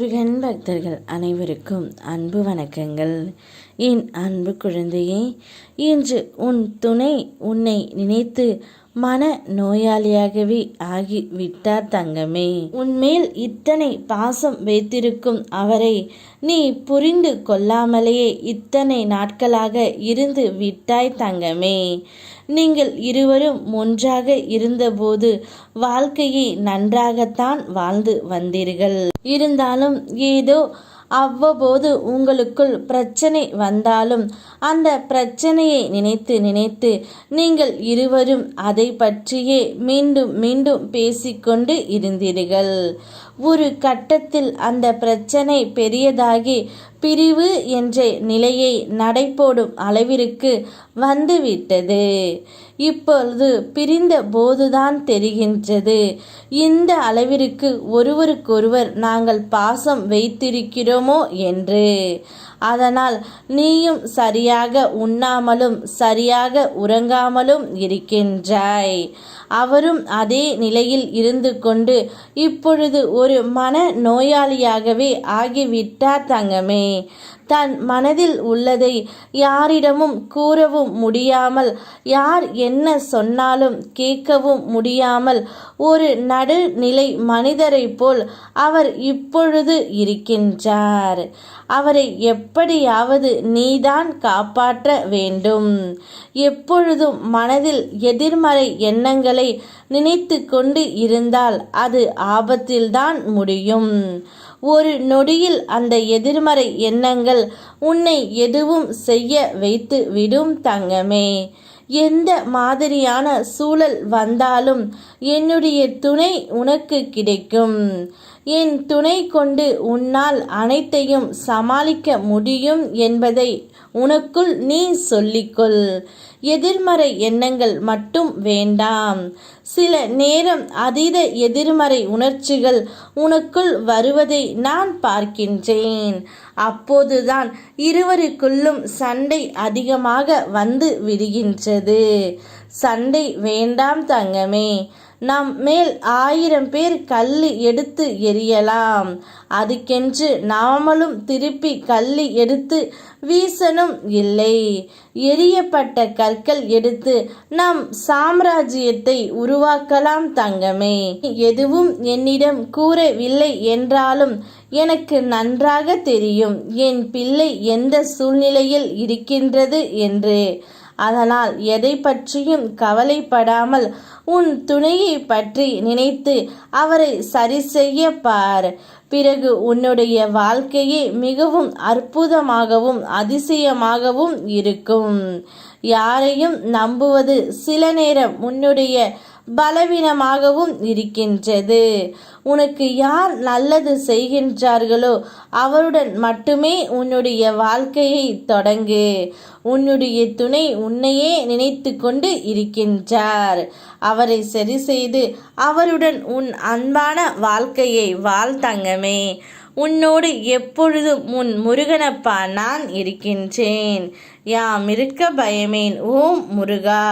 முருகன் பக்தர்கள் அனைவருக்கும் அன்பு வணக்கங்கள். என் அன்பு குழந்தையே, இன்று உன் துணை உன்னை நினைத்து மன நோயாளியாகவே ஆகிவிட்டார் தங்கமே. உன்மேல் இத்தனை பாசம் வைத்திருக்கும் அவரை நீ புரிந்து கொள்ளாமலேயே இத்தனை நாட்களாக இருந்து விட்டாய் தங்கமே. நீங்கள் இருவரும் ஒன்றாக இருந்தபோது வாழ்க்கையை நன்றாகத்தான் வாழ்ந்து வந்தீர்கள். இருந்தாலும் ஏதோ அவ்வப்போது உங்களுக்குள் பிரச்சனை வந்தாலும் அந்த பிரச்சனையை நினைத்து நினைத்து நீங்கள் இருவரும் அதை பற்றியே மீண்டும் மீண்டும் பேசிக்கொண்டு இருந்தீர்கள். ஒரு கட்டத்தில் அந்த பிரச்சனை பெரியதாகி பிரிவு என்ற நிலையை நடைபோடும் அளவிற்கு வந்துவிட்டது. இப்பொழுது பிரிந்த போதுதான் தெரிகின்றது இந்த அளவிற்கு ஒருவருக்கொருவர் நாங்கள் பாசம் வைத்திருக்கிறோமோ என்று. அதனால் நீயும் சரியாக உண்ணாமலும் சரியாக உறங்காமலும் இருக்கின்றாய். அவரும் அதே நிலையில் இருந்து கொண்டு இப்பொழுது ஒரு மன நோயாளியாகவே ஆகிவிட்டார் தங்கமே. தன் மனதில் உள்ளதை யாரிடமும் கூறவும் முடியாமல், யார் என்ன சொன்னாலும் கேட்கவும் முடியாமல் ஒரு நடுநிலை மனிதரை போல் அவர் இப்பொழுது இருக்கின்றார். அவரை எப்படியாவது நீதான் காப்பாற்ற வேண்டும். எப்பொழுதும் மனதில் எதிர்மறை எண்ணங்களை நினைத்து கொண்டு இருந்தால் அது ஆபத்தில்தான் முடியும். ஒரு நொடியில் அந்த எதிர்மறை எண்ணங்கள் உன்னை எதுவும் செய்ய வைத்து விடும் தங்கமே. எந்த மாதிரியான சூழல் வந்தாலும் என்னுடைய துணை உனக்கு கிடைக்கும். என் துணை கொண்டு உன்னால் அனைத்தையும் சமாளிக்க முடியும் என்பதை உனக்குள் நீ சொல்லிக்கொள். எதிர்மறை எண்ணங்கள் மட்டும் வேண்டாம். சில நேரம் அதீத எதிர்மறை உணர்ச்சிகள் உனக்குள் வருவதை நான் பார்க்கின்றேன். அப்போதுதான் இருவருக்குள்ளும் சண்டை அதிகமாக வந்து விடுகின்றது. சண்டை வேண்டாம் தங்கமே. நம் மேல் 1000 பேர் கல்லு எடுத்து எறியலாம். அதுக்கென்று நாமளும் திருப்பி கல்லு எடுத்து வீசணும் இல்லை. எரியப்பட்ட கற்கள் எடுத்து நம் சாம்ராஜ்யத்தை உருவாக்கலாம் தங்கமே. எதுவும் என்னிடம் கூறவில்லை என்றாலும் எனக்கு நன்றாக தெரியும் என் பிள்ளை எந்த சூழ்நிலையில் இருக்கின்றது என்று. அதனால் எதை பற்றியும் கவலைப்படாமல் உன் துணையை பற்றி நினைத்து அவரை சரி செய்ய பார். பிறகு உன்னுடைய வாழ்க்கையே மிகவும் அற்புதமாகவும் அதிசயமாகவும் இருக்கும். யாரையும் நம்புவது சில நேரம் உன்னுடைய பலவீனமாகவும் இருக்கின்றது. உனக்கு யார் நல்லது செய்கின்றார்களோ அவருடன் மட்டுமே உன்னுடைய வாழ்க்கையை தொடங்கு. உன்னுடைய துணை உன்னையே நினைத்து கொண்டு இருக்கின்றார். அவரை சரி செய்து அவருடன் உன் அன்பான வாழ்க்கையை வாழ் தங்கமே. உன்னோடு எப்பொழுதும் உன் முருகனப்பா நான் இருக்கின்றேன். யாம் இருக்க பயமேன். ஓம் முருகா.